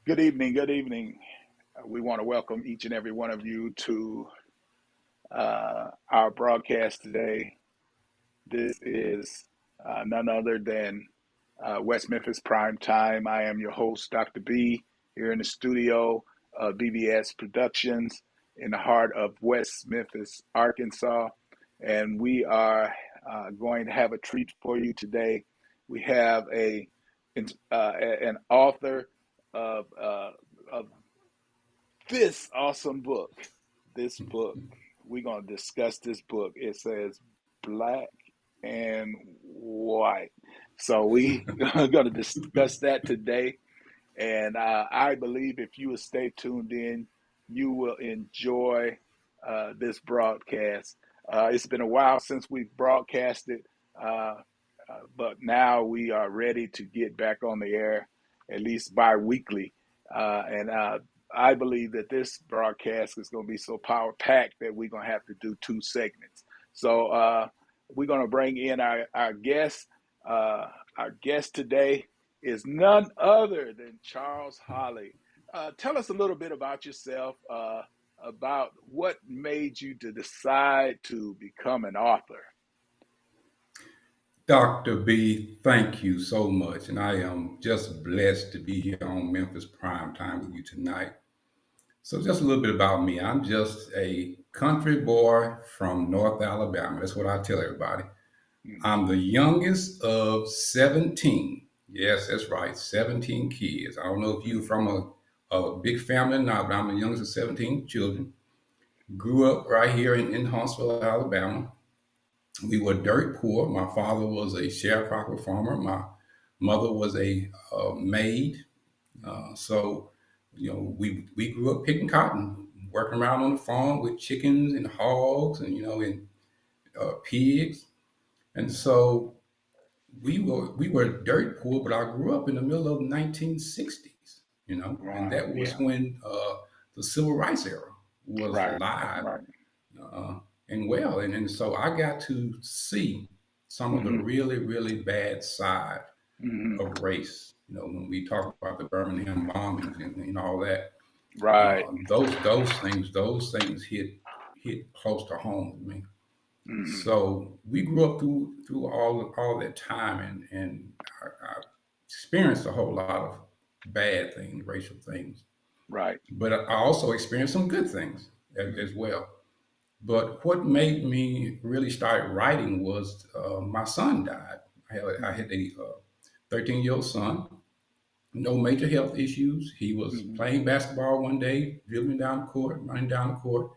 Good evening. Good evening. We want to welcome each and every one of you to our broadcast today. This is none other than West Memphis Prime Time. I am your host, Dr. B, here in the studio of BVS Productions in the heart of West Memphis, Arkansas. And we are going to have a treat for you today. We have an author of this awesome book. This book, we're going to discuss this book. It says Black and White. So we are going to discuss that today. And I believe if you will stay tuned in, you will enjoy this broadcast. It's been a while since we've broadcasted, but now we are ready to get back on the air, at least bi-weekly. And I believe that this broadcast is going to be so power packed that we're going to have to do two segments. So we're going to bring in our guest. Our guest today is none other than Charles Holly. Tell us a little bit about yourself, about what made you to decide to become an author. Dr. B, thank you so much. And I am just blessed to be here on Memphis Prime Time with you tonight. So, just a little bit about me. I'm just a country boy from North Alabama. That's what I tell everybody. Mhm. I'm the youngest of 17. Yes, that's right, 17 kids. I don't know if you're Mhm. from a big family or not, but I'm the youngest of 17 children. Grew up right here in Huntsville, Alabama. We were dirt poor. My father was a sharecropper farmer. My mother was a maid. So, we grew up picking cotton, working around on the farm with chickens and hogs and pigs. And so we were dirt poor, but I grew up in the middle of 1960s, and Wow. that was Yeah. when the civil rights era was Right. alive Right. uh, and well. And so I got to see some of the Hmm. really, really bad side Hmm. of race. When we talk about the Birmingham bombings and all that, Right. those things hit close to home with me. Hmm. So we grew up through all that time, and I experienced a whole lot of bad things, racial things, Right. but I also experienced some good things as Hmm. well. But what made me really start writing was my son died. I had a 13-year-old son, no major health issues. He was Hmm. playing basketball one day, dribbling down the court, running down the court,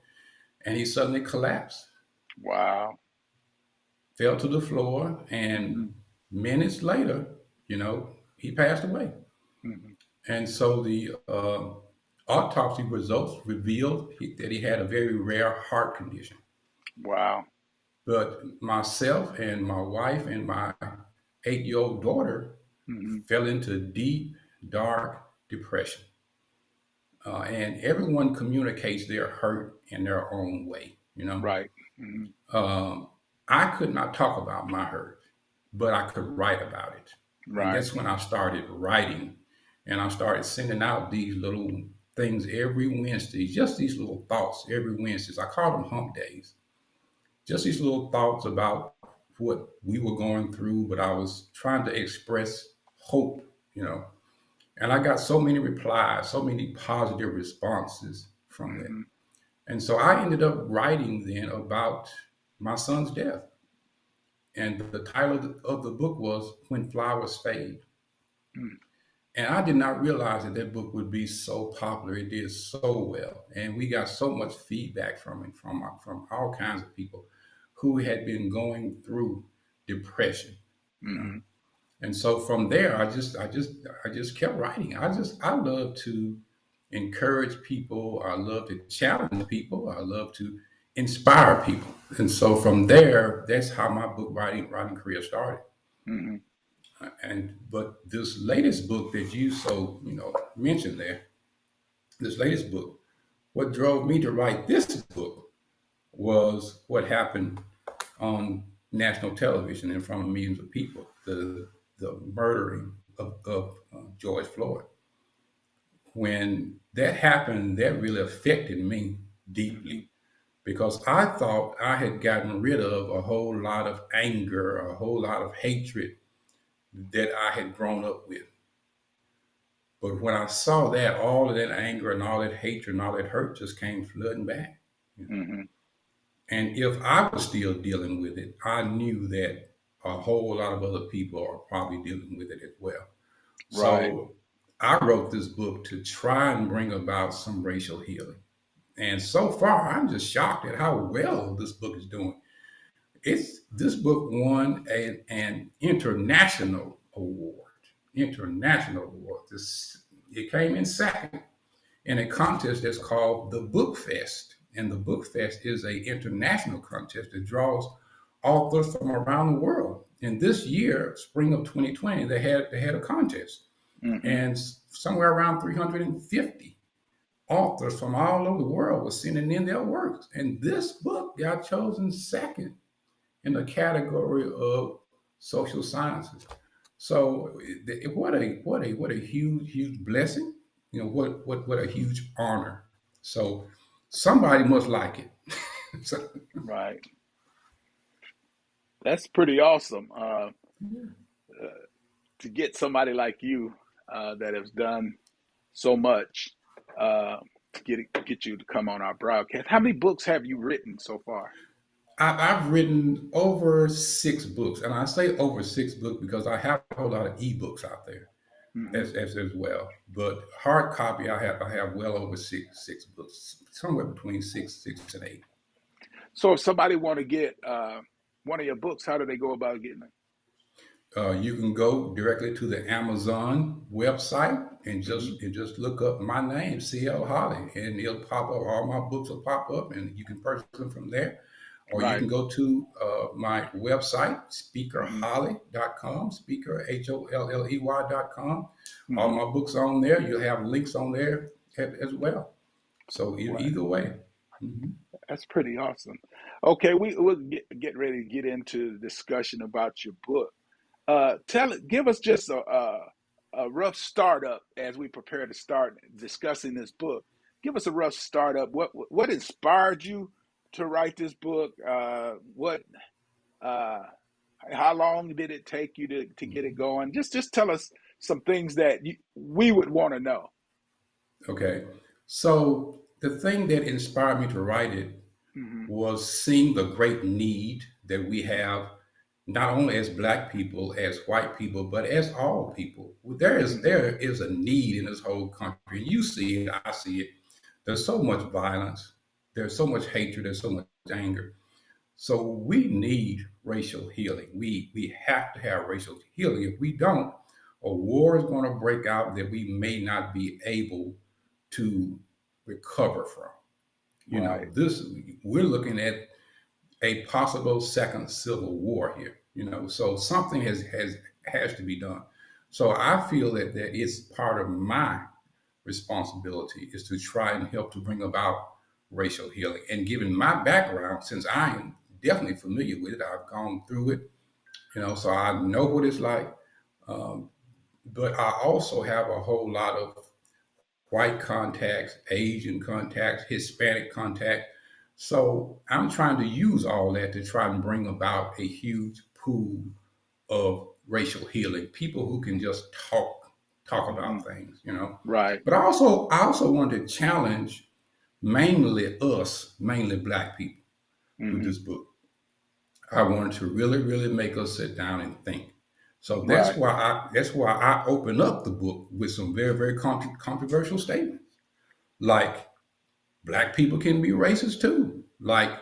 and he suddenly collapsed, Wow. fell to the floor, and Hmm. minutes later, he passed away. Hmm. And so the autopsy results revealed that he had a very rare heart condition. Wow. But myself and my wife and my 8-year-old daughter Hmm. fell into deep, dark depression. And everyone communicates their hurt in their own way. Right. Hmm. Um, I could not talk about my hurt, but I could write about it. And Right. that's when I started writing, and I started sending out these little things every Wednesday, just these little thoughts every Wednesday. I call them hump days. Just these little thoughts about what we were going through, but I was trying to express hope. And I got so many replies, so many positive responses from that. Hmm. And so I ended up writing then about my son's death. And the title of the book was When Flowers Fade. And I did not realize that that book would be so popular. It did so well. And we got so much feedback from it, from all kinds of people who had been going through depression, you know. Hmm. And so from there, I just kept writing. I love to encourage people. I love to challenge people. I love to inspire people. And so from there, that's how my book writing career started. Hmm. And but this latest book that you mentioned there, this latest book, what drove me to write this book was what happened on national television in front of millions of people, the murdering of George Floyd. when that happened, that really affected me Mm-hmm. deeply because I thought I had gotten rid of a whole lot of anger, a whole lot of hatred that I had grown up with. But when I saw that, all of that anger and all that hatred and all that hurt just came flooding back. You know? Mm-hmm. And if I was still dealing with it, I knew that a whole lot of other people are probably dealing with it as well. Right. So I wrote this book to try and bring about some racial healing. And so far, I'm just shocked at how well this book is doing. This book won an international award. International award. It came in second in a contest that's called the Book Fest. And the Book Fest is an international contest that draws authors from around the world. And this year, spring of 2020, they had a contest, Mm-hmm. and somewhere around 350 authors from all over the world were sending in their works. And this book got chosen second in the category of social sciences. So what a huge blessing. What a huge honor. So somebody must like it. So, Right. That's pretty awesome. To get somebody like you that has done so much to get you to come on our broadcast. How many books have you written so far? I've written over 6 books, and I say over 6 books because I have a whole lot of ebooks out there Hmm. as well. But hard copy, I have well over six books, somewhere between six and eight. So if somebody want to get one of your books, how do they go about getting it? You can go directly to the Amazon website and Hmm. just look up my name, CL Holly, and it'll pop up. All my books will pop up, and you can purchase them from there. Or you Right. can go to my website, Hmm. speakerholly.com, speaker, HOLLEY.com. All Hmm. my books are on there. You'll have links on there as well. So Right. either way. Mhm. That's pretty awesome. Okay, we'll get ready to get into the discussion about your book. Give us just a rough startup as we prepare to start discussing this book. Give us a rough startup. What inspired you to write this book? What uh, how long did it take you to get it going? Just tell us some things that we would want to know. Okay. So the thing that inspired me to write it Hmm. was seeing the great need that we have, not only as Black people, as white people, but as all people. There is Hmm. there is a need in this whole country, and you see it, I see it. There's so much violence, there's so much hatred, there's so much anger. So we need racial healing. We have to have racial healing. If we don't, a war is going to break out that we may not be able to recover from. Right. This we're looking at a possible second civil war here. So something has to be done. So I feel that it's part of my responsibility is to try and help to bring about racial healing. And given my background, since I am definitely familiar with it, I've gone through it, so I know what it's like. Um, but I also have a whole lot of white contacts, Asian contacts, Hispanic contacts. So I'm trying to use all that to try and bring about a huge pool of racial healing, people who can just talk Hmm. about things. Right. But I also want to challenge mainly Black people with Hmm. this book. I wanted to really, really make us sit down and think. So that's Right. why I open up the book with some very, very controversial statements, like Black people can be racist too. Like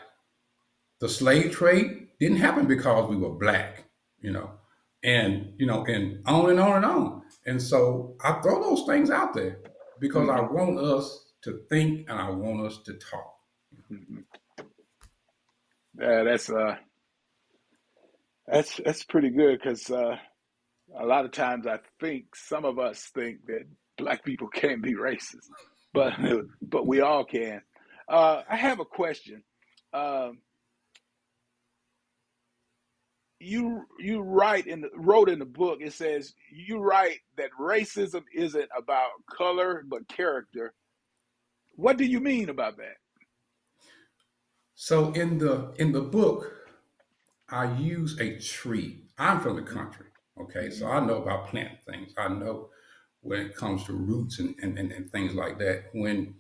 the slave trade didn't happen because we were Black, you know, and on and on and on. And so I throw those things out there because I Hmm. want us to think and I want us to talk. Hmm. Yeah, that's pretty good because a lot of times I think some of us think that black people can't be racist, but but we all can. I have a question. Um, you wrote in the book. It says you write that racism isn't about color but character. What do you mean about that? So in the book, I use a tree. I'm from the country, okay, so Mm-hmm. I know about plant things. I know when it comes to roots and things like that. When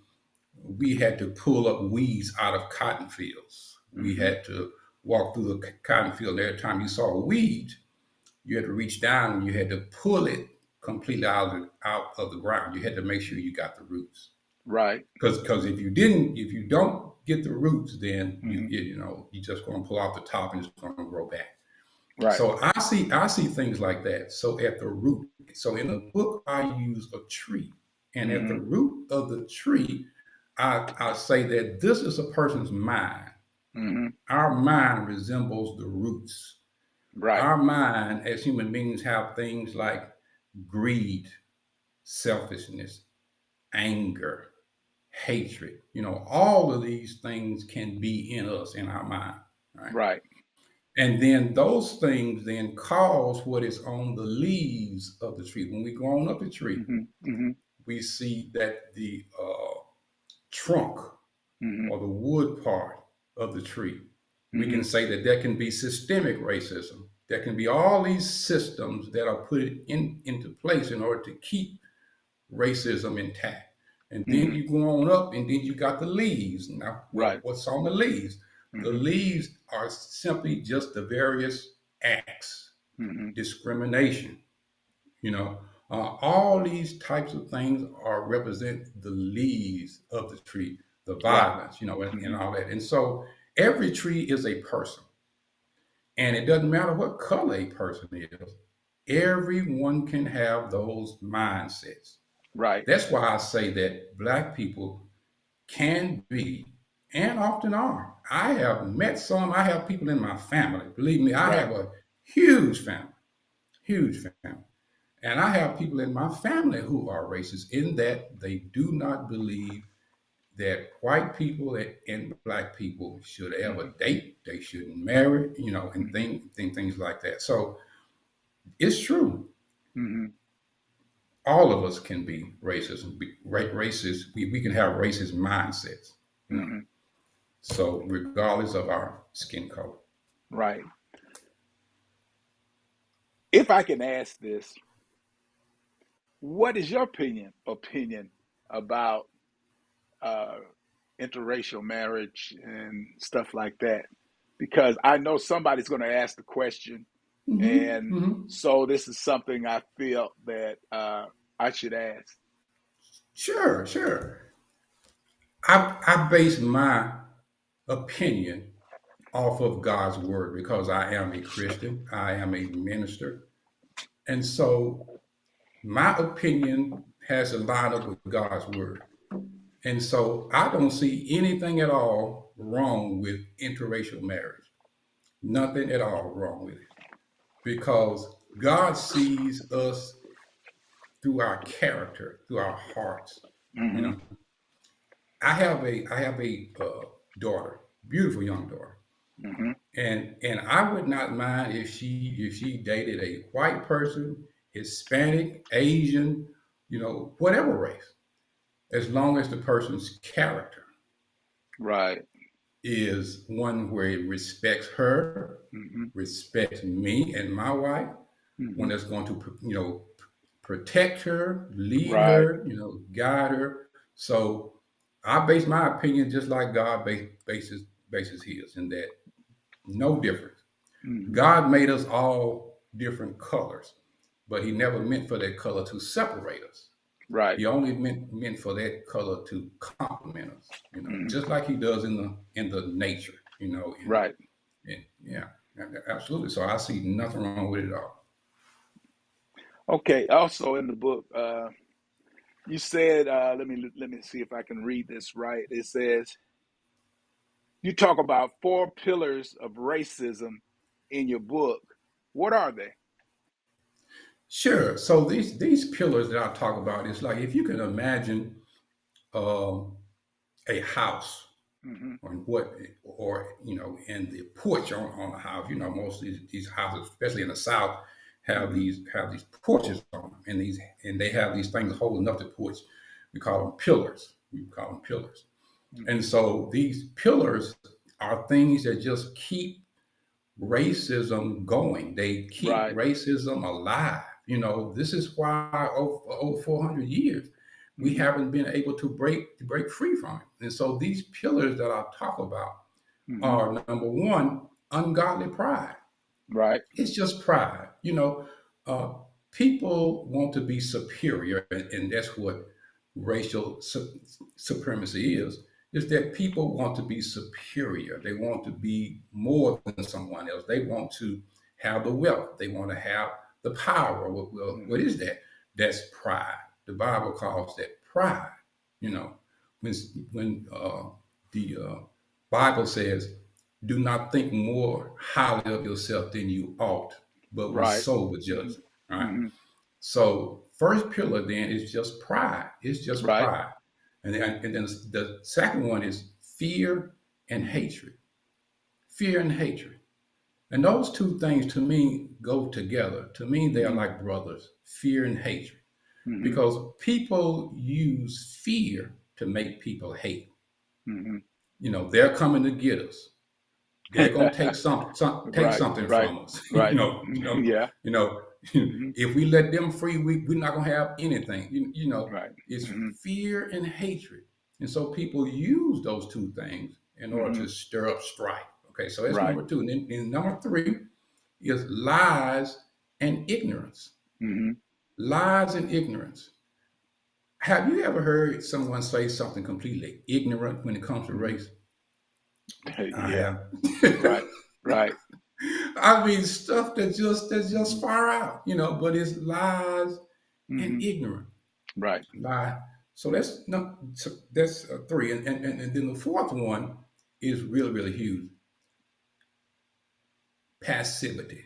we had to pull up weeds out of cotton fields, we Mm-hmm. had to walk through the cotton field. Every time you saw a weed, you had to reach down and you had to pull it completely out of the ground. You had to make sure you got the roots. Right. Because if you don't get the roots, then Mm-hmm. you're just going to pull off the top and it's going to grow back. Right. So I see things like that. So at the root, so in the book I use a tree, and at the Mm-hmm. root of the tree, I say that this is a person's mind. Mm-hmm. Our mind resembles the roots. Right. Our mind, as human beings, have things like greed, selfishness, anger, hatred. All of these things can be in us, in our mind, right? Right. And then those things then cause what is on the leaves of the tree. When we go on up the tree, Mm-hmm. Mm-hmm. we see that the trunk Mm-hmm. or the wood part of the tree, we Mm-hmm. can say that there can be systemic racism. There can be all these systems that are put into place in order to keep racism intact. And then Mm-hmm. you go on up, and then you got the leaves. Now, Right. what's on the leaves? The Mm-hmm. leaves are simply just the various acts, Mm-hmm. discrimination. All these types of things are represent the leaves of the tree, the Right. violence, and Mm-hmm. all that. And so every tree is a person, and it doesn't matter what color a person is. Everyone can have those mindsets. Right. That's why I say that Black people can be and often are. I have met some, I have people in my family. Believe me, I Right. have a huge family, huge family. And I have people in my family who are racist in that they do not believe that white people and black people should ever Mm-hmm. date, they shouldn't marry, and Mm-hmm. things like that. So it's true. Mm-hmm. All of us can be racist. Racist. We can have racist mindsets. You know. Mm-hmm. So regardless of our skin color. Right. If I can ask this, what is your opinion about uh, interracial marriage and stuff like that? Because I know somebody's going to ask the question, Hmm. and Hmm. so this is something I feel that I should ask. Sure, sure. I base my opinion off of God's word because I am a Christian. I am a minister, and so my opinion has to line up with God's word. And so I don't see anything at all wrong with interracial marriage. Nothing at all wrong with it because God sees us through our character, through our hearts. You Mm-hmm. know, I have a daughter, beautiful young daughter, Mm-hmm. and I would not mind if she dated a white person, Hispanic, Asian, whatever race, as long as the person's character Right. is one where it respects her, Mm-hmm. respects me and my wife, Mm-hmm. one that's going to protect her, lead Right. her, guide her. So I base my opinion just like God bases his, in that no difference. Mm-hmm. God made us all different colors, but He never meant for that color to separate us. Right. He only meant for that color to complement us, Mm-hmm. just like He does in the nature, Right. and yeah, absolutely. So I see nothing wrong with it at all. Okay. Also in the book, you said, let me see if I can read this right. It says you talk about four pillars of racism in your book. What are they? Sure. So these pillars that I talk about is like if you can imagine um, a house. Mm-hmm. or what, or in the porch on the house. Most of these houses, especially in the South, Mm-hmm. have these porches on them, and they have these things holding up the porch. We call them pillars. We call them pillars. Mm-hmm. And so these pillars are things that just keep racism going. They keep Right. racism alive. This is why over 400 years we Mm-hmm. haven't been able to break free from it. And so these pillars that I talk about Mm-hmm. are, number one, ungodly pride. Right. It's just pride. Uh, People want to be superior, and that's what racial supremacy is that people want to be superior. They want to be more than someone else. They want to have the wealth. They want to have the power. Well, what Mm-hmm. is that? That's pride. The Bible calls that pride. You know, when the Bible says, "Do not think more highly of yourself than you ought, but with Right. sober Mm-hmm. judgment." All right. Mm-hmm. So first pillar then is just pride. It's just Right. pride. And then the second one is fear and Mm-hmm. hatred. Fear and hatred. And those two things to me go together. To me, they are Mm-hmm. like brothers, fear and hatred. Mm-hmm. Because people use fear to make people hate. Mm-hmm. They're coming to get us. They're gonna take Right. something Right. from us. Right. Yeah. You know. Mm-hmm. If we let them free, we're not gonna have anything. Right. It's Mm-hmm. fear and hatred, and so people use those two things in order Mm-hmm. to stir up strife. Okay, so that's Right. number two. And number three is lies and ignorance. Mm-hmm. Lies and ignorance. Have you ever heard someone say something completely ignorant when it comes to Mm-hmm. race? I Yeah. have. Right. Right. I mean, stuff that's Mm-hmm. just far out, but it's lies Mm-hmm. and ignorant. Right. Lie. So that's no, so that's three, and then the fourth one is really really huge. Passivity.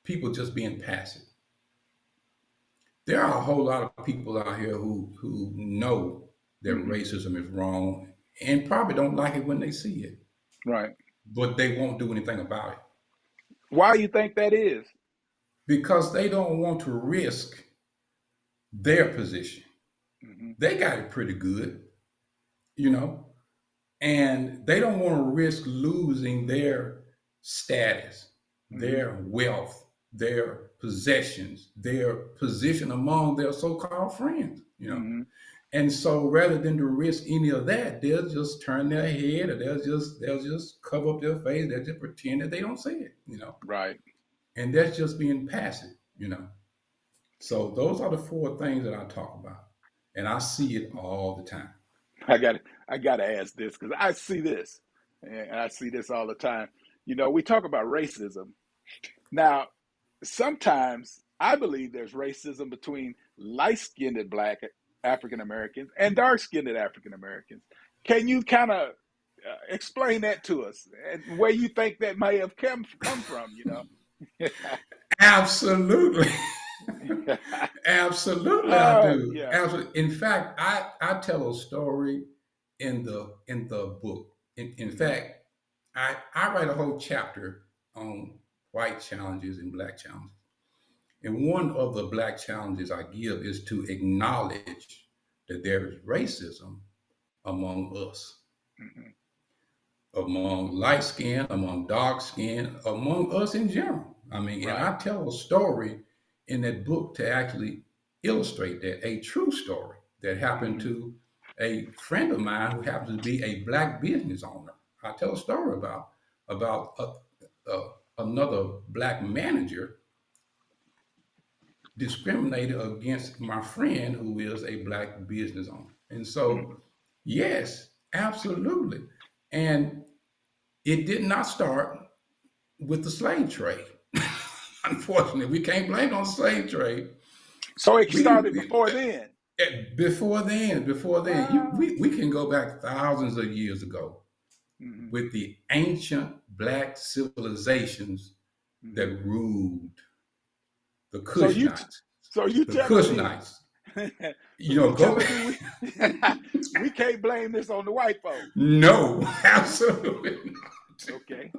People just being passive. There are a whole lot of people out here who know that Mm-hmm. racism is wrong and probably don't like it when they see it, Right. but they won't do anything about it Why you think that is? because they don't want to risk their position. Mm-hmm. They got it pretty good, you know, and they don't want to risk losing their status, Mm-hmm. their wealth, their possessions, their position among their so-called friends. Mm-hmm. And so rather than to risk any of that, they'll just turn their head or they'll just cover up their face, they'll just pretend that they don't see it. Right. And that's just being passive. So those are the four things that I talk about. And I see it all the time. I got to ask this because I see this, and I see this all the time. We talk about racism now. Sometimes I believe there's racism between light-skinned Black African Americans and dark-skinned African Americans. Can you kind of explain that to us and where you think that may have come from? Absolutely. Absolutely, I do. Yeah. Absolutely. In fact, I tell a story in the book. In Hmm. fact, I write a whole chapter on white challenges and black challenges. And one of the black challenges I give is to acknowledge that there is racism among us, Hmm. among light skin, among dark skin, among us in general. I mean, and Right. I tell a story in that book to actually illustrate that, a true story that happened Hmm. to a friend of mine who happens to be a black business owner. I tell a story about another black manager discriminated against my friend who is a black business owner. And so, Hmm. yes, absolutely. And it did not start with the slave trade. Unfortunately, we can't blame it on the slave trade. So it started We before then. before then, Ah. we can go back thousands of years ago Hmm. with the ancient black civilizations Hmm. that ruled the So you, Kushnites. so you The telling me, Kushnites. You know, go. Timothy, we we can't blame this on the white folks. No, absolutely not. Okay.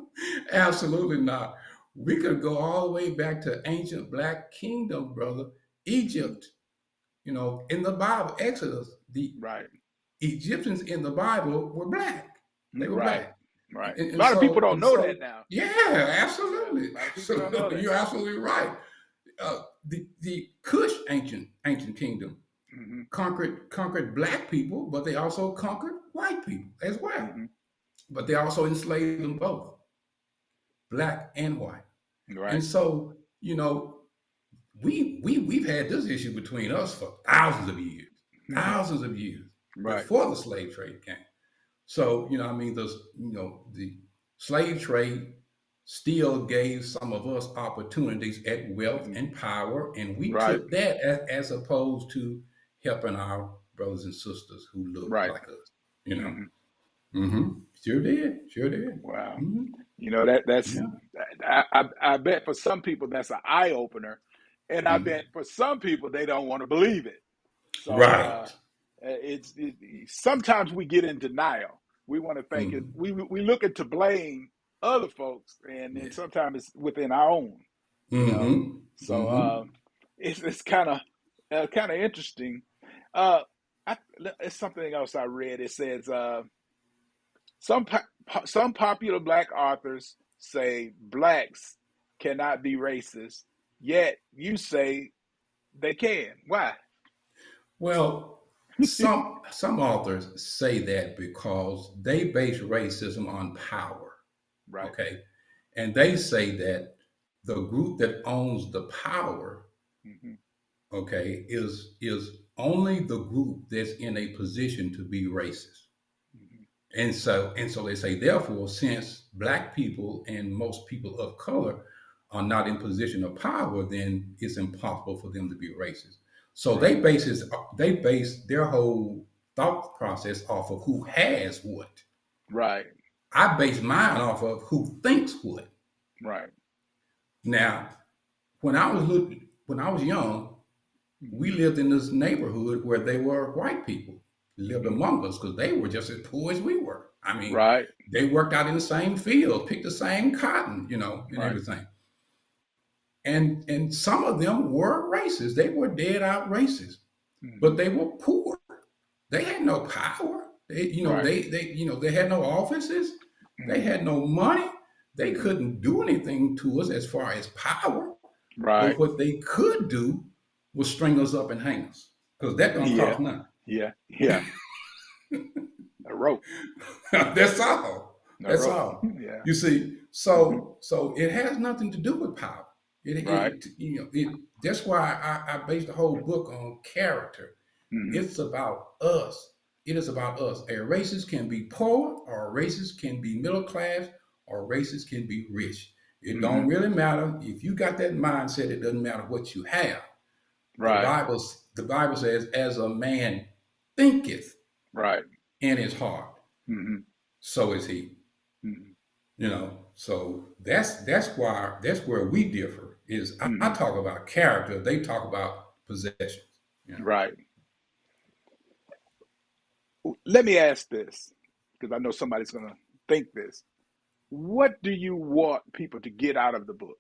Absolutely not. We could go all the way back to ancient black kingdom, brother. Egypt, in the Bible, Exodus, the Right. Egyptians in the Bible were black. They were Right. black. Right. A And lot of people so, don't and know that so, now. yeah, Yeah. absolutely. A lot of people don't know Absolutely. that. You're absolutely right. The Kush ancient kingdom Hmm. conquered black people, but they also conquered white people as well. Hmm. But they also enslaved them both, black and white. And Right. so, we've had this issue between us for thousands of years Right. before the slave trade came. So, the slave trade still gave some of us opportunities at wealth Hmm. and power, and we Right. took that as opposed to helping our brothers and sisters who look Right. like us. You know, Hmm. Sure did, sure did. Wow. hmm That's Yeah, I bet for some people that's an eye opener, and I hmm bet for some people they don't want to believe it. So right. sometimes we get in denial. We want to think it. hmm We look at to blame other folks, and then Yeah. sometimes it's within our own. You know, hmm so hmm it's kind of interesting. Uh, it's something else I read. It says some some popular black authors say blacks cannot be racist, yet you say they can. Why? Well, some authors say that because they base racism on power. Right. Okay, and they say that the group that owns the power, Hmm. okay, is only the group that's in a position to be racist. Hmm. And so they say, therefore, since black people and most people of color are not in position of power, then it's impossible for them to be racist. So Right. they base their whole thought process off of who has what. Right. I base mine off of who thinks what. Right. Now, when I was young, we Hmm. lived in this neighborhood where they were white people lived Hmm. among us because they were just as poor as we were. I mean, Right. they worked out in the same field, picked the same cotton, and Right. everything. And some of them were racist. They were dead out racist, but Hmm. they were poor. They had no power. Right. They had no offices. They Hmm. had no money. They Hmm. couldn't do anything to us as far as power. But Right. what they could do was string us up and hang us, because that don't Yeah. cost nothing. Yeah. Yeah. A rope. That's all. A That's rope. all. Yeah. You see, Hmm. so it has nothing to do with power. Right. That's why I based the whole book on character. Hmm. It's about us. It is about us. A racist can be poor, or a racist can be middle class, or a racist can be rich. It Hmm. don't really matter. If you got that mindset, it doesn't matter what you have. The Right. Bible, the Bible says, as a man thinketh Right. in his heart, Hmm. so is he. Hmm. So that's where we differ. Is I Hmm. talk about character, they talk about possessions. You know. Right. Let me ask this, because I know somebody's going to think this. What do you want people to get out of the book?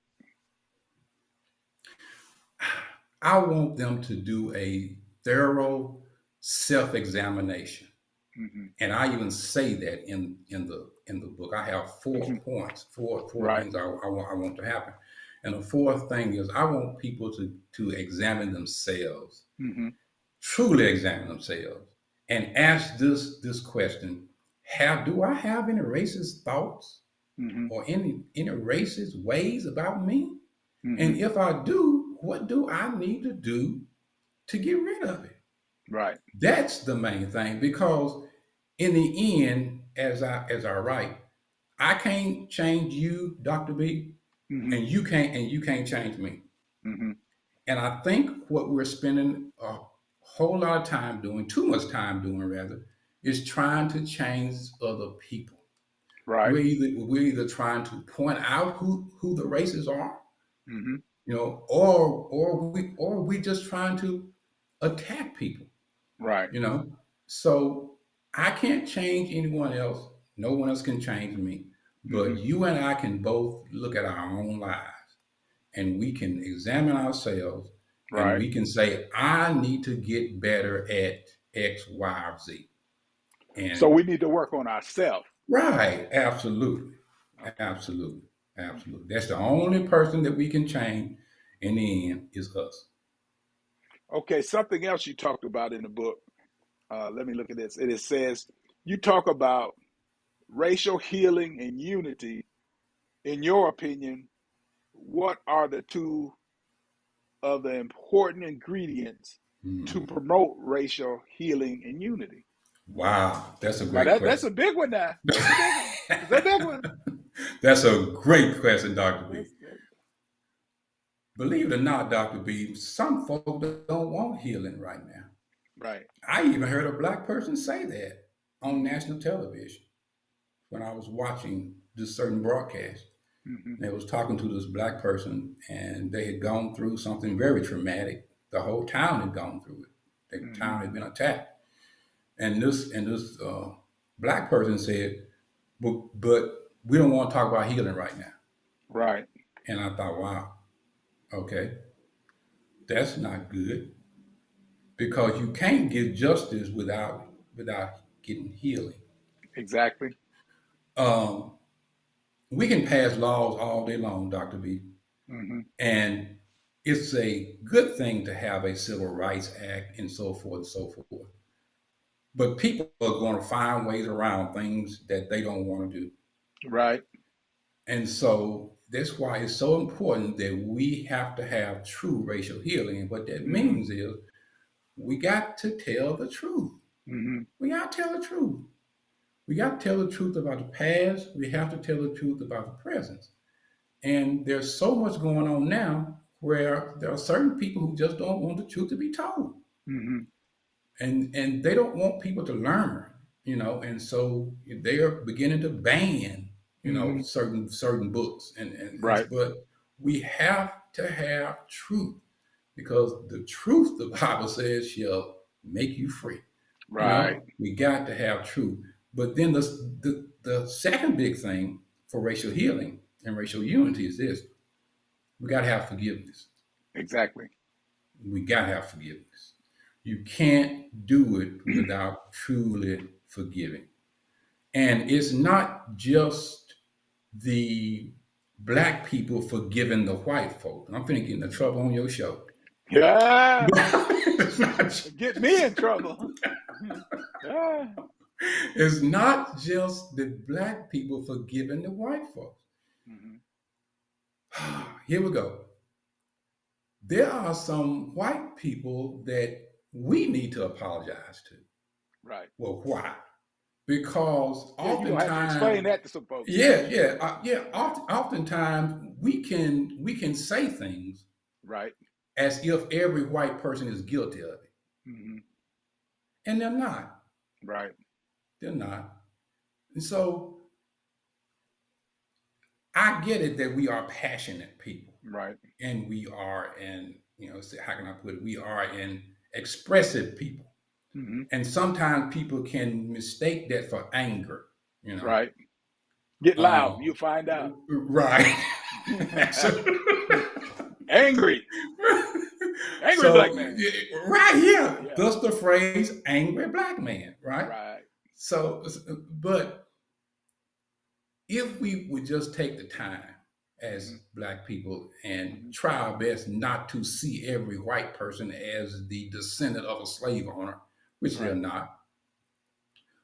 I want them to do a thorough self-examination. Hmm. And I even say that in the book. I have 4 points, four Right. things I want to happen. And the fourth thing is I want people to examine themselves, Hmm. truly examine themselves, and ask this question: Have do I have any racist thoughts Hmm. or any racist ways about me? And Hmm. if I do, what do I need to do to get rid of it? Right. That's the main thing, because in the end, as I write, I can't change you, Dr. B, Hmm. and you can't change me. Hmm. And I think what we're spending a whole lot of time doing, too much time doing rather, is trying to change other people. Right. We're either trying to point out who the races are, Hmm. or we just trying to attack people, Right. you know. So I can't change anyone else. No one else can change me. But Hmm. you and I can both look at our own lives and we can examine ourselves and Right. we can say, I need to get better at X, Y, or Z. So And we need to work on ourselves. right, absolutely. Okay. Absolutely. Mhm. Absolutely. That's the only person that we can change in the end is us. Okay. Something else you talked about in the book. Let me look at this. It says you talk about racial healing and unity. In your opinion, what are the two of the important ingredients to Mhm. promote racial healing and unity? Wow, that's a Now great that's question. a big one. Now that's a big one. It's a big one. That's a great question, Dr. B. That's, that, Believe it or not, Dr. B, some folks don't want healing right now. right. I even heard a black person say that on Mm-hmm. national television when I was watching this certain broadcast. Mm-hmm. They was talking to this black person and they had gone through something very traumatic. The whole town had gone through it. The Mm-hmm. town had been attacked. And this black person said, but we don't want to talk about healing right now. Right. And I thought, wow, okay, that's not good because you can't get justice without getting healing. Exactly. Um, we can pass laws all day long, Dr. B, Mm-hmm. and it's a good thing to have a civil rights act and so forth and so forth. But people are going to find ways around things that they don't want to do. Right. And so that's why it's so important that we have to have true racial healing. And what that Mm-hmm. means is we got to tell the truth. Mm-hmm. We got to tell the truth. We got to tell the truth about the past. We have to tell the truth about the present. And there's so much going on now where there are certain people who just don't want the truth to be told. Mm-hmm. And they don't want people to learn, and so they are beginning to ban, Mm-hmm. certain books and Right. but we have to have truth because the truth, the Bible says, shall make you free. Right. We got to have truth. But then the second big thing for racial healing and racial unity is this: we got to have forgiveness. Exactly. We got to have forgiveness. You can't do it without truly forgiving. And it's not just the black people forgiving the white folk. I'm finna get into trouble on your show. Yeah. it's, not, Get me in trouble. Yeah. it's not just the black people forgiving the white folks. Mm-hmm. Here we go. There are some white people that we need to apologize to. Right. Well, why? Because Yeah, you're gonna have to explain oftentimes, that to some folks. yeah. Oftentimes we can say things Right. as if every white person is guilty of it, Mm-hmm. and they're not. Right. They're not. And so I get it that we are passionate people, Right. and we are, and how can I put it? We are an expressive people, Mm-hmm. and sometimes people can mistake that for anger. You know, Right. Get loud. um, You'll find out. right? Angry. Angry black So man. right here, Yeah. thus the phrase "angry black man," right? Right. So, but if we would just take the time Mm-hmm. as black people and Mm-hmm. try our best not to see every white person as the descendant of a slave owner, which they're Right. not,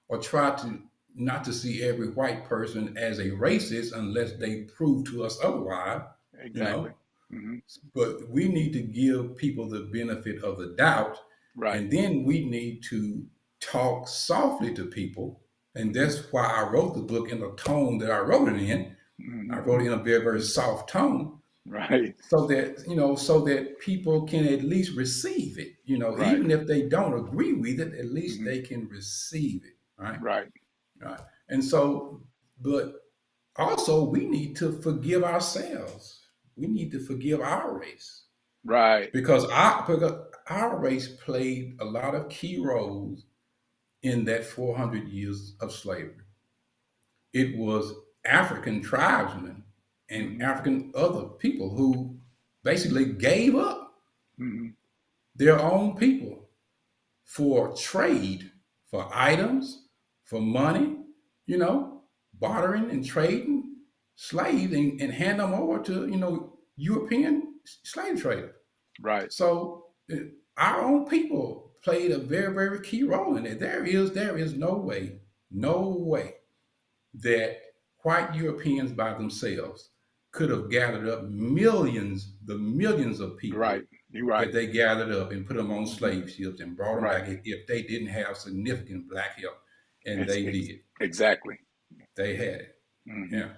or try to not to see every white person as a racist unless they prove to us otherwise, you Exactly. know. Mm-hmm. But we need to give people the benefit of the doubt, Right. and then we need to talk softly to people. And Mm-hmm. that's why I wrote the book in the tone that I wrote it in. I Mm-hmm. wrote it in a very, very soft tone, Right. so that people can at least receive it. Right. Even if they don't agree with it, at least Mm-hmm. they can receive it, right? Right. Right. And so, but also we need to forgive ourselves. We need to forgive our race Right. because our race played a lot of key roles in that 400 years of slavery. It was African tribesmen and Mm-hmm. African other people who basically gave up Mm-hmm. their own people for trade, for items, for money, you know, bartering and trading slaves and hand them over to, European slave traders. Right. So our own people played a very, very key role in it. There is no way that white Europeans by themselves could have gathered up the millions of Right. people You're right. that they gathered up and put them on Mm-hmm. slave ships and brought them Right. back if they didn't have significant black help. And It's they did. exactly. They had it. Mm-hmm. Yeah.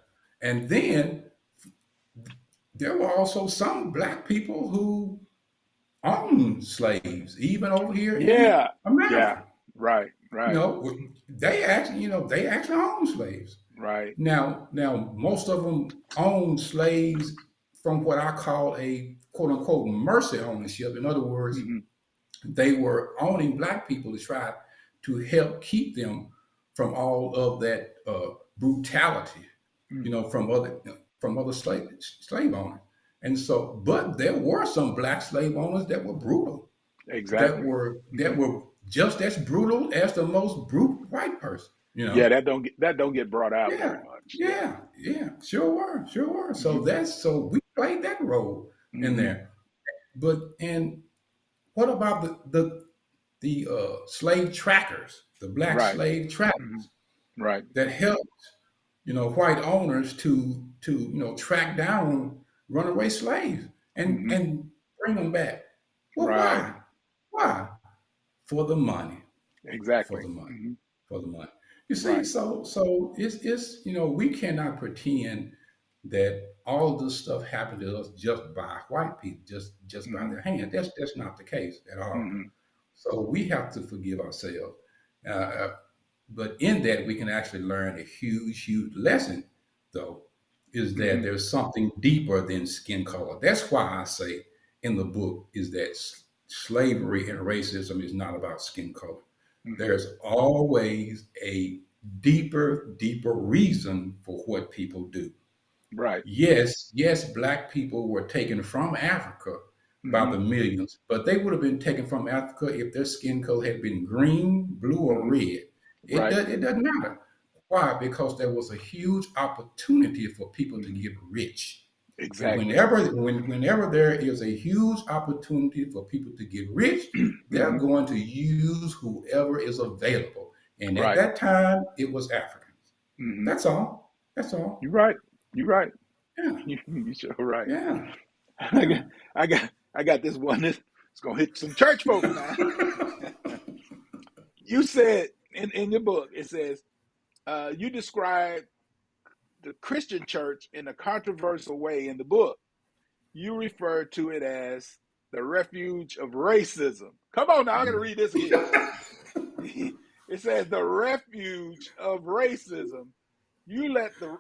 And then there were also some black people who owned slaves, even over here in Yeah. Yeah. America. Right. You Right. know, they actually owned slaves. Right. Now, most of them owned slaves from what I call a quote unquote mercy ownership. In other words, Mm-hmm. they were owning black people to try to help keep them from all of that brutality, Mm-hmm. from other slave owners. And so, but there were some black slave owners that were brutal, that Exactly. were that Mm-hmm. were just as brutal as the most brute white person. You Yeah, know, that don't get brought out very yeah, much. Yeah. yeah, sure were. So Mm-hmm. we played that role in Mm-hmm. there. But and what about the slave trackers, the black Right. slave trackers Mm-hmm. Right. that helped white owners to track down runaway slaves and Mm-hmm. and bring them back. Well, Right. why? For the money, for Exactly. the money, Mm-hmm. for the money. You see, Right. so it's we cannot pretend that all of this stuff happened to us just by white people, just by Mm-hmm. their hand. That's not the case at all. Mm-hmm. So we have to forgive ourselves. Uh, but in that, we can actually learn a huge lesson, though, is that Mm-hmm. there's something deeper than skin color. That's why I say in the book is that slavery and racism is not about skin color. Mm-hmm. There's always a deeper reason for what people do. Right. Yes, black people were taken from Africa by Mm-hmm. the millions, but they would have been taken from Africa if their skin color had been green, blue, or Mm-hmm. red. Right. It doesn't matter. Why? Because there was a huge opportunity for people to Mm-hmm. get rich. And Exactly. whenever there is a huge opportunity for people to get rich, they're Mm-hmm. going to use whoever is available. And at Right. that time, it was Africans. Mm-hmm. That's all. That's all. You're right. You're right. Yeah. You sure right. Yeah. I got Yeah. I got this one that's it's gonna hit some church folk now. You said in your book, it says, you describe the Christian church in a controversial way in the book. You refer to it as the refuge of racism. Come on now, I gotta read this again. It says the refuge of racism. You let the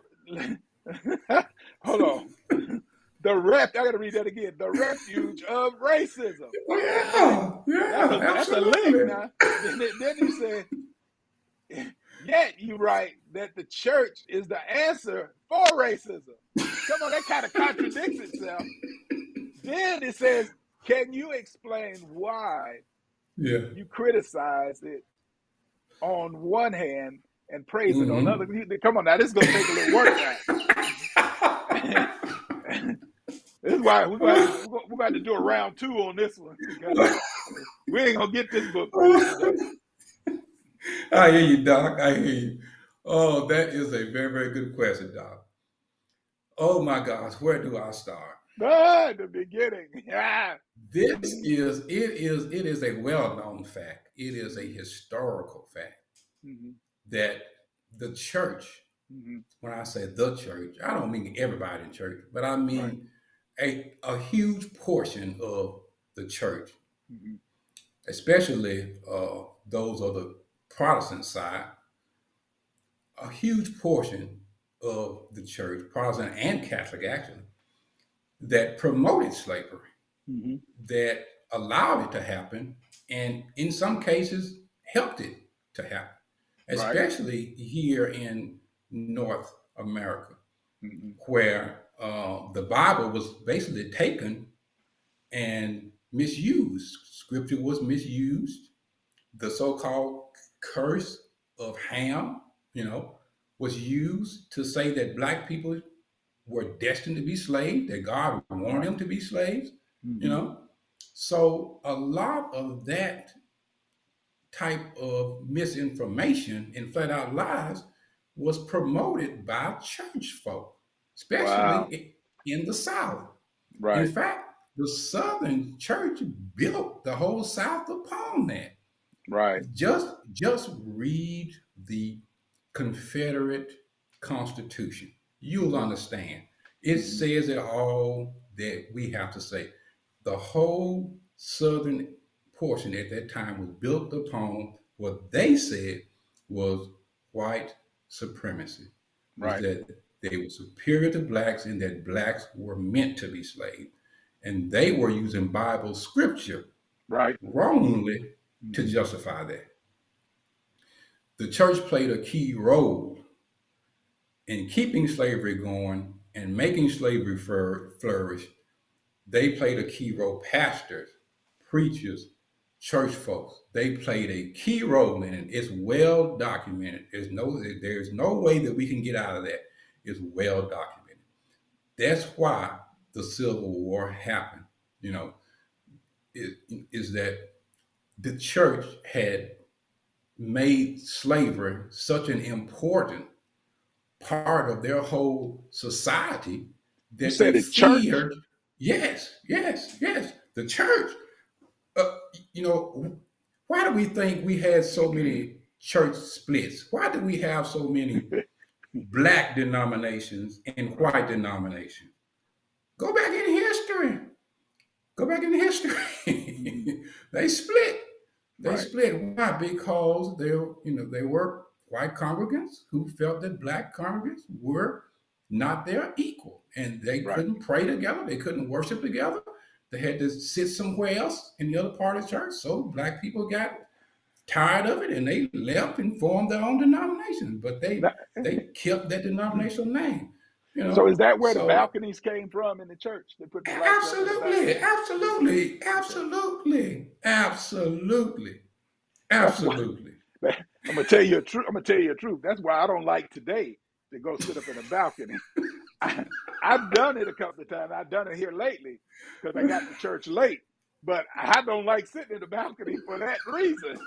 hold on. I gotta read that again. The refuge of racism. Then Yeah, yeah, that's a link absolutely. now. Then you say, yet you write that the church is the answer for racism. Come on, that kind of contradicts itself. Then it says, can you explain why Yeah. you criticize it on one hand and praise it on the other? Hmm. Come on now, this is gonna take a little work now. This is why we're going to do a round two on this one because we ain't gonna get this book finished today. I hear you, Doc. I hear you. Oh, that is a very, very good question, Doc. Oh my gosh, where do I start? The beginning. Yeah. It is a well-known fact. It is a historical fact Mm-hmm. that the church, Mm-hmm. when I say the church, I don't mean everybody in church, but I Right. mean a huge portion of the church, Mm-hmm. especially those of the Protestant side, a huge portion of the church, Protestant and Catholic actually, that promoted slavery, Mm-hmm. that allowed it to happen, and in some cases helped it to happen, Right. especially here in North America, Hmm. where the Bible was basically taken and misused. Scripture was misused. The so-called curse of Ham, you know, was used to say that black people were destined to be slaves, that God wanted Right. them to be slaves, you Hmm. know. So a lot of that type of misinformation and flat out lies was promoted by church folk, Wow. especially in the South. In Right. fact, the Southern church built the whole South upon that. Right. Just read the Confederate Constitution. You'll Hmm. understand. It Hmm. says it all that we have to say. The whole southern portion at that time was built upon what they said was white supremacy, was Right. that they were superior to blacks and that blacks were meant to be slaves. And they were using Bible scripture Right. wrongly to Hmm. justify that. The church played a key role in keeping slavery going and making slavery flourish. They played a key role. Pastors, preachers, church folks, they played a key role in it. It's well documented. There's no way that we can get out of that. It's well documented. That's why the Civil War happened. You know, it, is that the church had made slavery such an important part of their whole society You that they said a church? feared. Yes, yes, yes. The church, uh, you know, why do we think we had so many church splits? Why do we have so many black denominations and white Right. denominations? Go back in history. Go back in Hmm. history. They split. They Right. split. Why? Because they were white congregants who felt that black congregants were not their equal, and they Right. couldn't pray together. They couldn't worship together. They had to sit somewhere else in the other part of the church. So black people got tired of it, and they left and formed their own denomination. But Now, they kept that denominational name. so is that where the So balconies came from in the church? They put the blacks up in the absolutely, balcony. absolutely, Okay. absolutely, absolutely, That's why. absolutely. I'm gonna tell you a truth. I'm gonna tell you the truth. That's why I don't like today to go sit up in a balcony. I, I've done it a couple of times. I've done it here lately because I got to church late. But I don't like sitting in the balcony for that reason.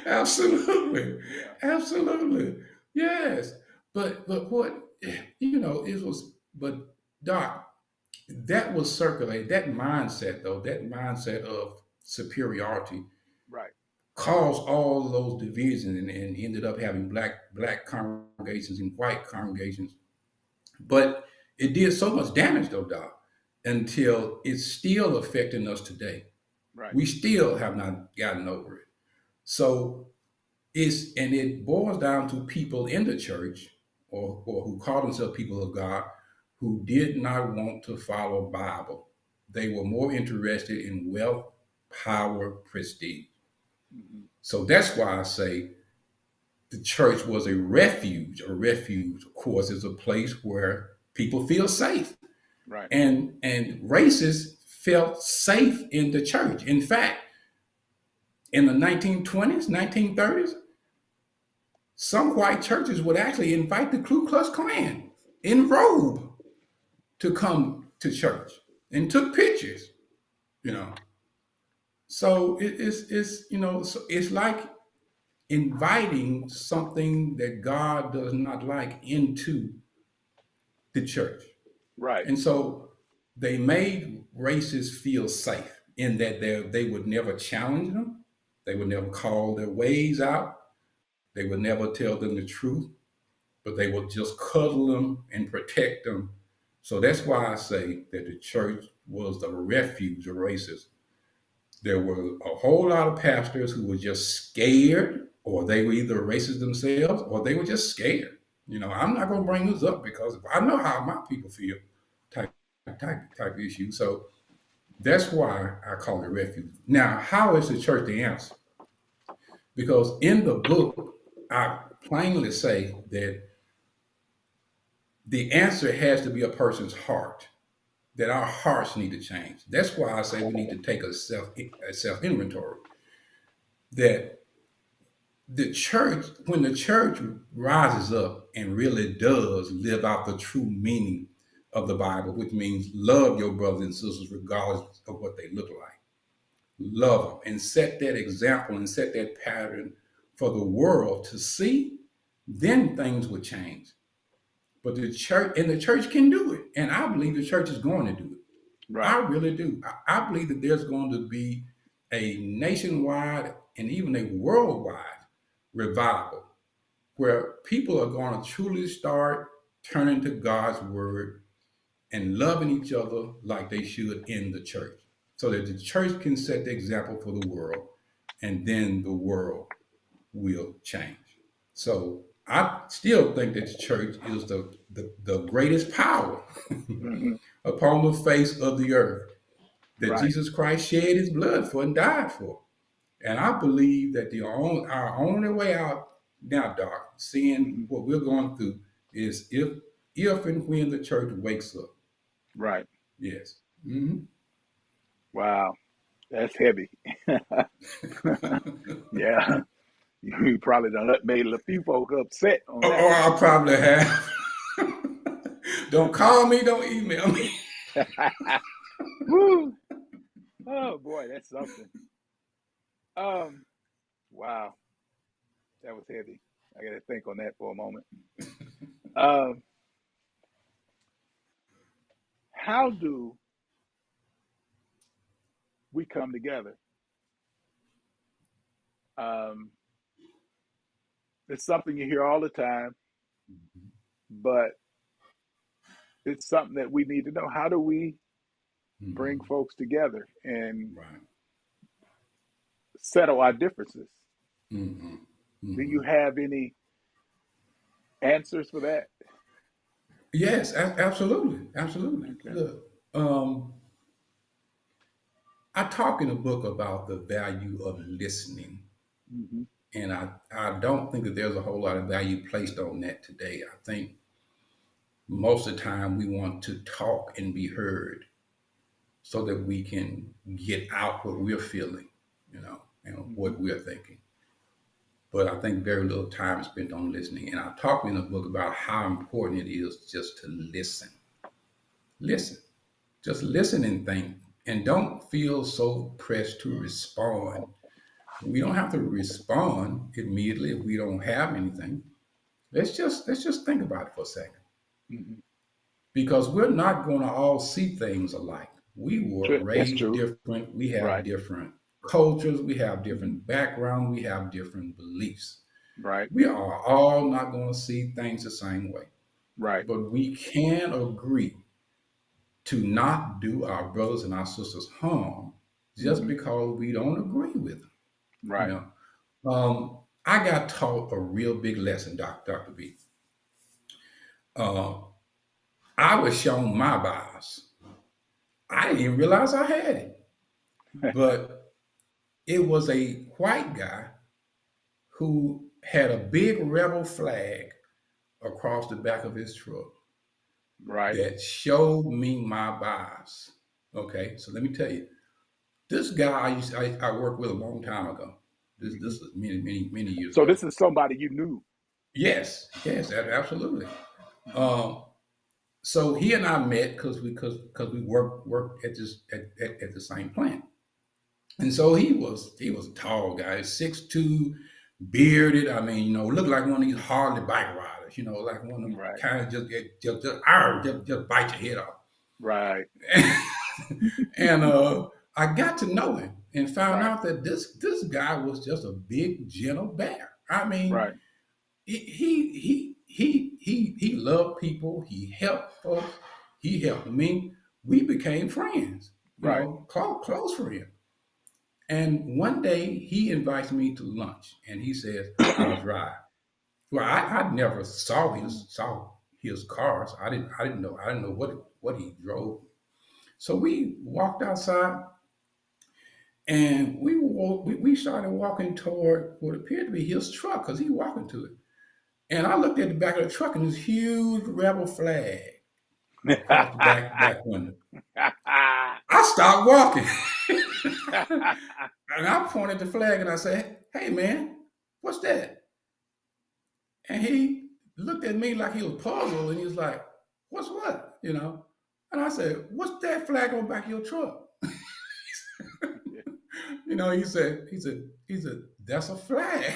Absolutely, Yeah. absolutely, yes. But what it was. But Doc, that was circulated. That mindset, though, that mindset of superiority, Right. caused all those divisions and ended up having black congregations and white congregations. But it did so much damage, though, Doc, until it's still affecting us today. Right. We still have not gotten over it. So it boils down to people in the church or who call themselves people of God who did not want to follow Bible. They were more interested in wealth, power, prestige. Hmm. So that's why I say the church was a refuge. A refuge, of course, is a place where people feel safe. Right. And racists felt safe in the church. In fact, in the 1920s, 1930s, some white churches would actually invite the Ku Klux Klan in robe to come to church and took pictures, you know. So it's like inviting something that God does not like into the church. Right. And so they made racists feel safe in that they would never challenge them, they would never call their ways out, they would never tell them the truth, but they would just cuddle them and protect them. So that's why I say that the church was the refuge of racists. There were a whole lot of pastors who were just scared, or they were either racist themselves, or they were just scared. I'm not going to bring this up because I know how my people feel, type type issue. So That's why I call it refuge. Now, how is the church the answer? Because in the book, I plainly say that the answer has to be a person's heart, that our hearts need to change. That's why I say we need to take a self inventory. That the church, when the church rises up and really does live out the true meaning of the Bible, which means love your brothers and sisters regardless of what they look like, love them and set that example and set that pattern for the world to see, then things would change. But the church can do it. And I believe the church is going to do it. I Right. really do. I believe that there's going to be a nationwide and even a worldwide revival where people are going to truly start turning to God's word and loving each other like they should in the church so that the church can set the example for the world and then the world will change. So I still think that the church is the greatest power Hmm. upon the face of the earth that Right. Jesus Christ shed his blood for and died for. And I believe that our only way out now, Doc, seeing Hmm. what we're going through, is if and when the church wakes up. Right. Yes. Hmm. Wow. That's heavy. Yeah. You probably done made a few folk upset on that Or one. I probably have. Don't call me, don't email me. Woo. Oh boy, that's something. Um. Wow. That was heavy. I got to think on that for a moment. Um. How do we come together? Um. It's something you hear all the time, but it's something that we need to know. How do we bring Hmm. folks together and Right. settle our differences? Hmm. Do Hmm. you have any answers for that? Yes, absolutely, absolutely. Okay. Look, I talk in a book about the value of listening, Hmm. and I don't think that there's a whole lot of value placed on that today. I think most of the time we want to talk and be heard so that we can get out what we're feeling, and Hmm. what we're thinking. But I think very little time is spent on listening. And I talk in the book about how important it is just to listen. Listen. Just listen and think. And don't feel so pressed to respond. We don't have to respond immediately if we don't have anything. Let's just think about it for a second. Hmm. Because we're not going to all see things alike. We were True. That's raised true. different. We have Right. different cultures. We have Hmm. different backgrounds. We have different beliefs. Right. We are all not going to see things the same way. Right. But we can agree to not do our brothers and our sisters harm just Hmm. because we don't agree with them. You Right. know, I got taught a real big lesson, Dr. B. Uh, I was shown my bias. I didn't even realize I had it, but it was a white guy who had a big rebel flag across the back of his truck Right. that showed me my bias. Okay, so let me tell you, this guy I worked with a long time ago. This Hmm. is many years So ago. this is somebody you knew. Yes, yes, absolutely. Hmm. Um, so he and I met because we worked at at the same plant, and so he was a tall guy, 6'2", bearded. I mean, looked like one of these Harley bike riders. Like one of them Right. kind of just bite your head off. Right. And I got to know him and found Right. out that this guy was just a big gentle bear. I mean, Right. he loved people. He helped folks. He helped me. We became friends. Right. Close friends. And one day he invites me to lunch, and he says, "I'll drive." Well, I never saw his cars. I didn't know what he drove. So we walked outside and we started walking toward what appeared to be his truck because he walking to it. And I looked at the back of the truck and this huge rebel flag across the back window. I stopped walking and I pointed the flag and I said, "Hey man, what's that?" And he looked at me like he was puzzled and he was like, "What's what?" And I said, "What's that flag on the back of your truck?" He said, "That's a flag."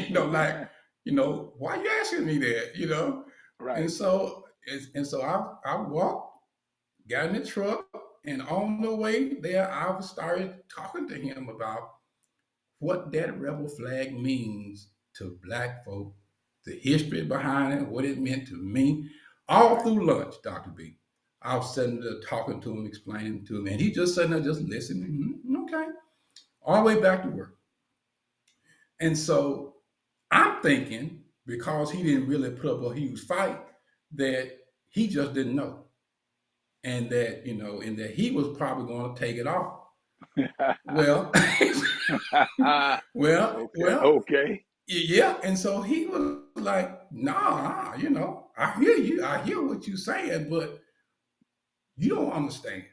Like, why are you asking me that? And Right. so I walked, got in the truck, and on the way there, I started talking to him about what that rebel flag means to black folk, the history behind it, what it meant to me, all Right. through lunch, Dr. B. I was sitting there talking to him, explaining to him, and he just sitting there just listening. Okay. All the way back to work. And so I'm thinking, because he didn't really put up a huge fight, that he just didn't know. And that he was probably going to take it off. Well, Okay. well, Okay. yeah. And so he was like, "Nah, I hear you. I hear what you're saying, but you don't understand."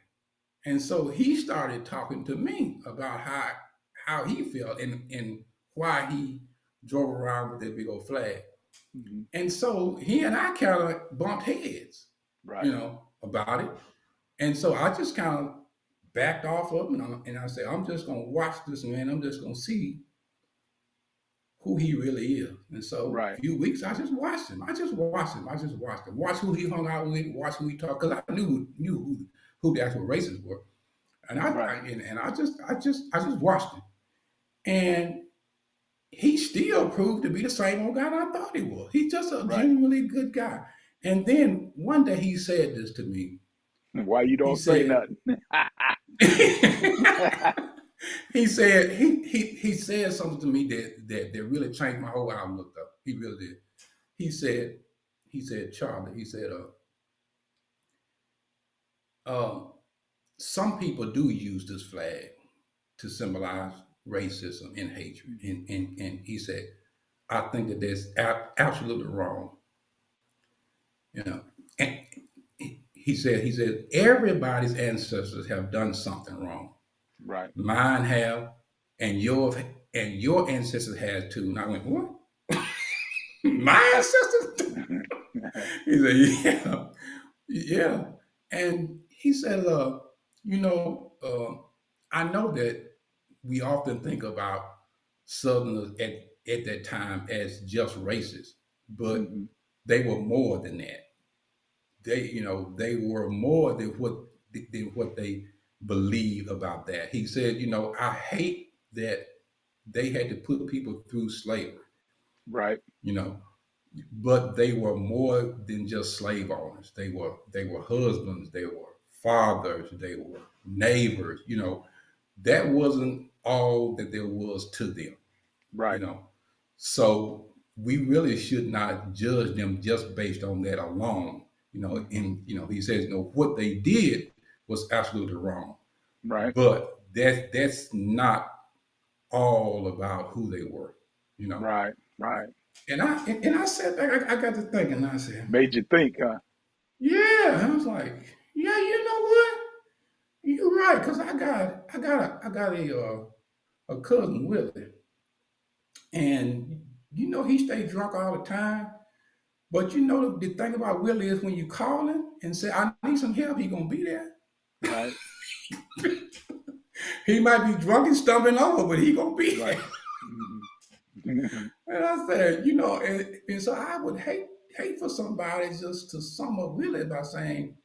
And so he started talking to me about how he felt and why he drove around with that big old flag. Mhm. And so he and I kind of bumped heads, Right. about it. And so I just kind of backed off of him and I said, "I'm just going to watch this man. I'm just going to see who he really is." And so a Right. few weeks, I just watched him. I just watched him. I just watched him. Watch who he hung out with. Watch who he talked. Because I knew who the actual racists were. And Right. I just watched him. And he still proved to be the same old guy I thought he was. He's just a Right. genuinely good guy. And then one day he said this to me. Why you He don't say said, nothing? he said something to me that really changed my whole outlook though. He really did. He said, "Charlie," he said, uh, some people do use this flag to symbolize racism and hatred. And he said, "I think that that's absolutely wrong." You know, and he said everybody's ancestors have done something wrong. Right. Mine have, and your ancestors had too. And I went, "What? My ancestors?" He said, "Yeah, yeah." And he said, I know that we often think about Southerners at that time as just racist, but Hmm. they were more than that. They were more than what they believed about that. He said, "I hate that they had to put people through slavery, Right. you know, but they were more than just slave owners. They were husbands, they were fathers, they were neighbors. That wasn't all that there was to them. you Right. know. So we really should not judge them just based on that alone. Hmm. And he says, what they did was absolutely wrong, Right. but that's not all about who they were. You know. Right. Right. And I sat back, I got to thinking, and I said, Made you think, huh? yeah. And I was like, yeah, you know what? You're right, because I got a cousin Willie, and he stayed drunk all the time. But the thing about Willie is when you call him and say, "I need some help," he gonna be there. Right. He might be drunk and stumbling over, but he gonna be Right. there. Hmm. And I said, and so I would hate for somebody just to sum up Willie by saying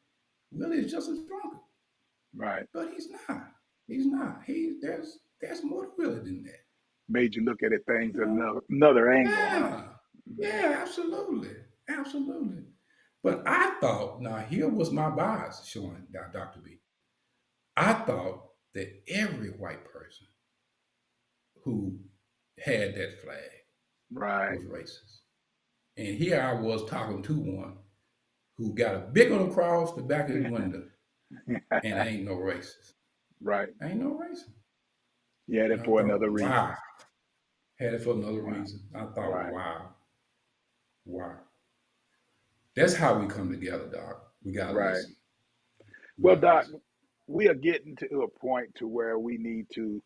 Willie is just a drunkard, Right. but he's not. He's not. There's more to Willie than that. Made you look at it things You know? another angle, huh? Yeah, yeah, absolutely, absolutely. But I thought, now here was my bias showing, Dr. B. I thought that every white person who had that flag Right. was racist. And here I was talking to one who got a big old cross the back of his window. and ain't no racist. Right. Ain't no racist. You had And it I for thought, another reason. wow. Had it for another Wow. reason. I thought, Right. wow, wow. That's how we come together, Doc. We gotta Right. listen. We Well, gotta Doc, listen. we are getting to a point to where we need to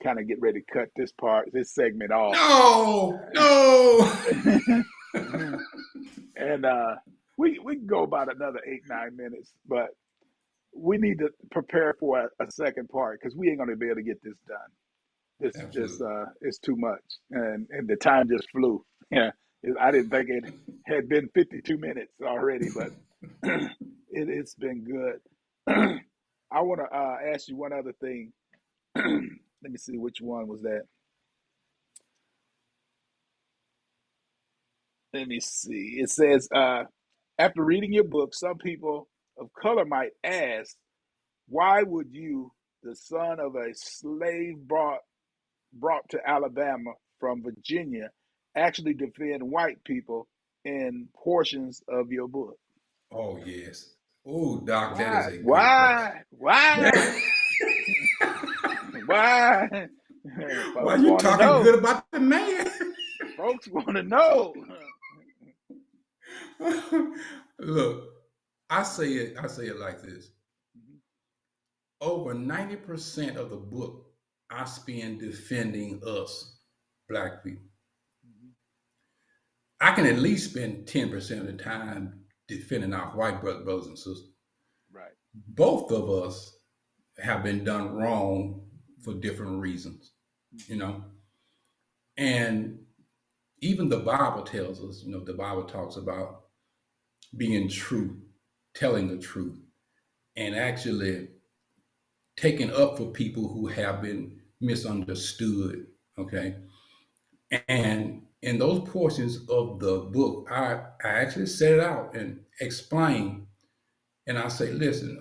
kind of get ready to cut this segment off. No, no. And we can go about another 8 9 minutes, but we need to prepare for a second part because we ain't going to be able to get this done. This Absolutely. is too much, and the time just flew. Yeah, I didn't think it had been 52 minutes already, but it's been good. I want to ask you one other thing. Let me see which one was that. Let me see. It says, after reading your book, some people of color might ask, why would you, the son of a slave brought to Alabama from Virginia, actually defend white people in portions of your book? Oh yes. Oh, Doc, that is Why? a good question. Why? Why? Why? Why Folks you want to talking know. good about the man? Folks want to know. Look, I say it like this. Over 90% of the book I spend defending us, black people. I can at least spend 10% of the time defending our white brothers and sisters. Right. Both of us have been done wrong for different reasons, you know. And even the Bible tells us, the Bible talks about being true, telling the truth, and actually taking up for people who have been misunderstood. Okay. And in those portions of the book, I actually set it out and explain. And I say, listen,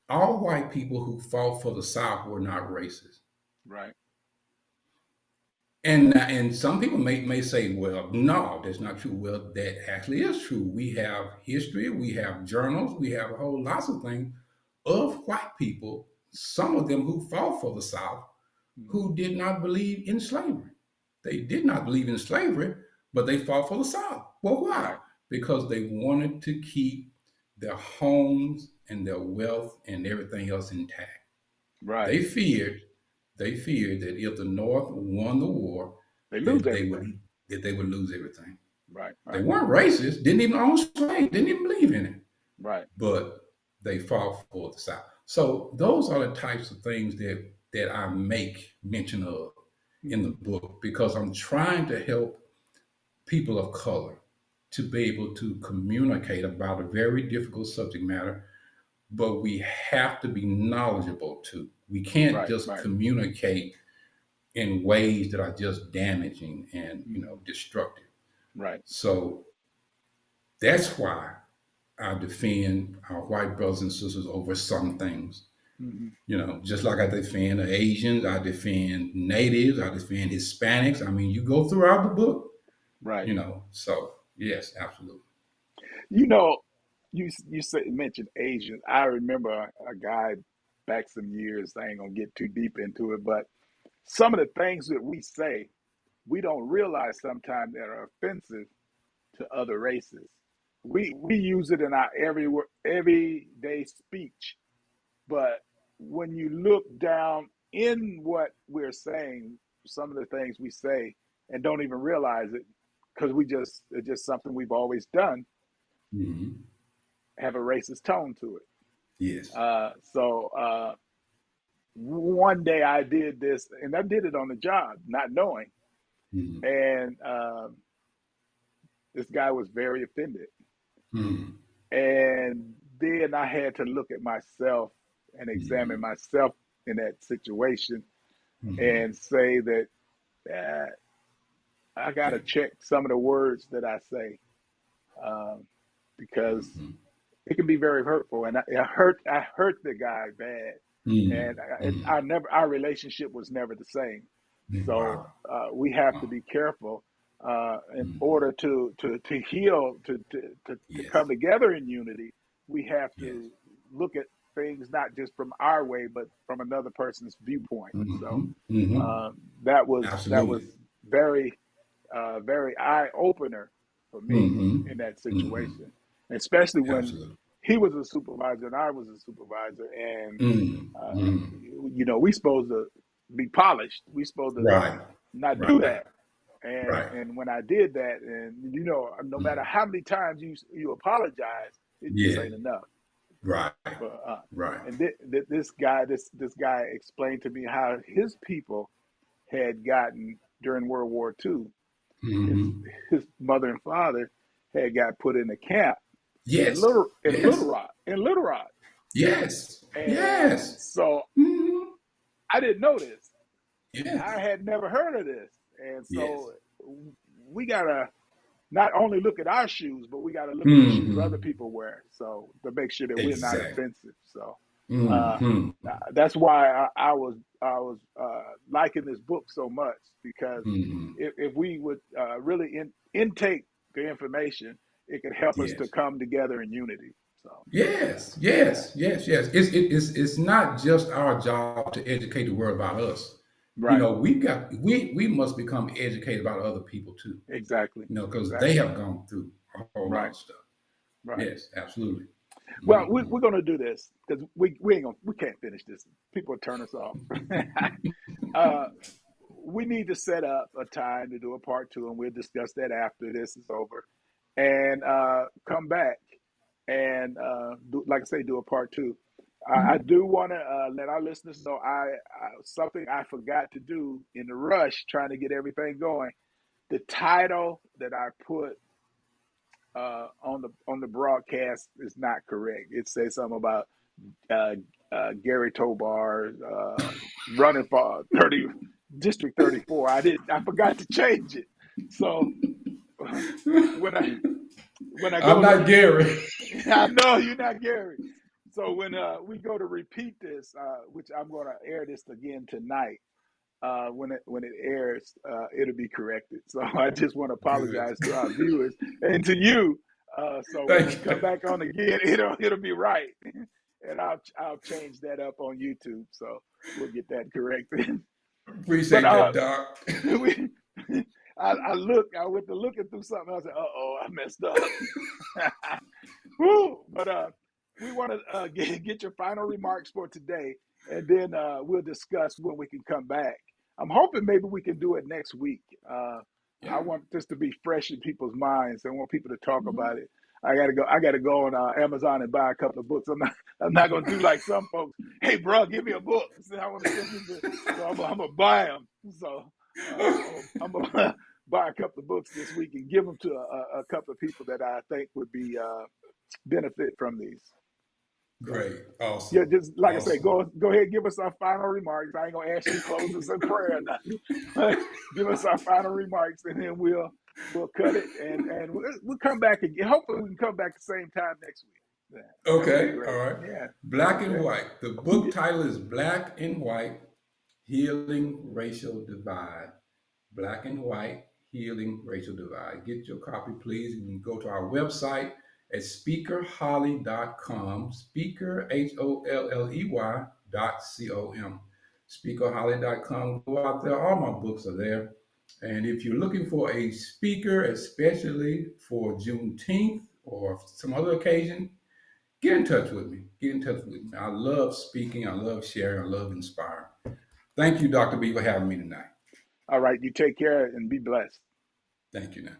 all white people who fought for the South were not racist. Right. And some people may say, well, no, that's not true. Well, that actually is true. We have history, we have journals, we have a whole lots of things of white people, some of them who fought for the South, Mm-hmm. who did not believe in slavery. They did not believe in slavery, but they fought for the South. Well, why? Right. Because they wanted to keep their homes and their wealth and everything else intact. Right. They feared, they feared that if the North won the war, They lose that they everything. would that they would lose everything. Right. They Right. weren't racist, didn't even own slaves, didn't even believe in it, Right. but they fought for the South. So those are the types of things that I make mention of in the Mm-hmm. book because I'm trying to help people of color to be able to communicate about a very difficult subject matter, but we have to be knowledgeable too. We can't Right. just Right. communicate in ways that are just damaging and Mm-hmm. destructive. Right. So that's why I defend our white brothers and sisters over some things. Mm-hmm. Just like I defend the Asians, I defend natives, I defend Hispanics. I mean, you go throughout the book, Right. So yes, absolutely. You know, mentioned Asians. I remember a guy back some years. I ain't gonna get too deep into it, but some of the things that we say, we don't realize sometimes that are offensive to other races. We use it in our everyday speech, but when you look down in what we're saying, some of the things we say and don't even realize it because it's just something we've always done, Hmm. have a racist tone to it. Yes. So one day I did this, and I did it on the job, not knowing, Hmm. and this guy was very offended. Hmm. And then I had to look at myself and examine Hmm. myself in that situation Hmm. and say that uh, I got to Okay. check some of the words that I say um, because Hmm. it can be very hurtful. And I hurt the guy bad, and Hmm. our relationship was never the same. So Wow. we have to Wow. be careful in Hmm. order to heal, to come Yes. together in unity. We have Yes. to look at things not just from our way, but from another person's viewpoint. So Mm-hmm. Mm-hmm. that was Absolutely. very very eye opener for me Mm-hmm. in that Mm-hmm. situation, especially when Absolutely. he was a supervisor and I was a supervisor, and Mm-hmm. we supposed to be polished. We supposed to Right. not do Right. that. And Right. when I did that, and no matter Mm. how many times you apologize, it just Yeah. ain't enough. Right. But Right. and this guy explained to me how his people had gotten during World War II. His Mm-hmm. his mother and father had got put in a camp Yes. In Yes. Little Rock, Yes. and Yes. so Mm-hmm. I didn't know this. I Yes. had never heard of this, and Yes. so we gotta not only look at our shoes, but we got to look at the shoes other Mm-hmm. people wear, so to make sure that we're not Exactly. offensive. So uh, Mm-hmm. that's why I was liking this book so much, because Mm-hmm. if we would really intake the information, it could help us to Yes. come together in unity. So Yes. yeah, Yes. Yes. Yes. It's not just our job to educate the world about us. right, We must become educated about other people too. exactly, Because they exactly, have gone through a whole lot right, of stuff. right. Yes, absolutely. Well, Hmm. we're gonna do this because we can't finish this. People will turn us off. uh, we need to set up a time to do a part two, and we'll discuss that after this is over, and come back and like I say, do a part two. I do want to let our listeners know something I forgot to do in the rush trying to get everything going. The title that I put on the broadcast is not correct. It says something about uh, Gary Tobar running for 30 District 34. I forgot to change it. So when I I'm go to not Gary. I know you're not Gary. So when we go to repeat this, which I'm going to air this again tonight, when it airs, it'll be corrected. So I just want to Good. apologize to our viewers and to you. So when we Thank come you. back on again, it'll be right, and I'll change that up on YouTube. So we'll get that corrected. But Appreciate that, Doc. we, I went to looking through something. I said, I messed up. Woo! But we want to get your final remarks for today, and then we'll discuss when we can come back. I'm hoping maybe we can do it next week. I Yeah. want this to be fresh in people's minds. I want people to talk about it. I gotta go. I gotta go on Amazon and buy a couple of books. I'm not gonna do like some folks. Hey, bro, give me a book. So I want to send you. So I'm gonna buy them. So I'm gonna buy a couple of books this week and give them to a couple of people that I think would be benefit from these. So Great. yeah, Awesome. just like I say, Awesome. go ahead, give us our final remarks. I ain't gonna ask you to close us in prayer or nothing. Give us our final remarks, and then we'll cut it, and we'll come back again. Hopefully, we can come back the same time next week. Yeah, that would be Okay. All great. right. Yeah. Black and Okay. White. The book title is Black and White Healing Racial Divide. Black and White Healing Racial Divide. Get your copy, please. You can go to our website at speakerholly.com. Speaker, HOLLEY.com. Speakerholly.com. Go out there. All my books are there. And if you're looking for a speaker, especially for Juneteenth or some other occasion, get in touch with me. Get in touch with me. I love speaking. I love sharing. I love inspiring. Thank you, Dr. B, for having me tonight. All right. You take care and be blessed. Thank you now.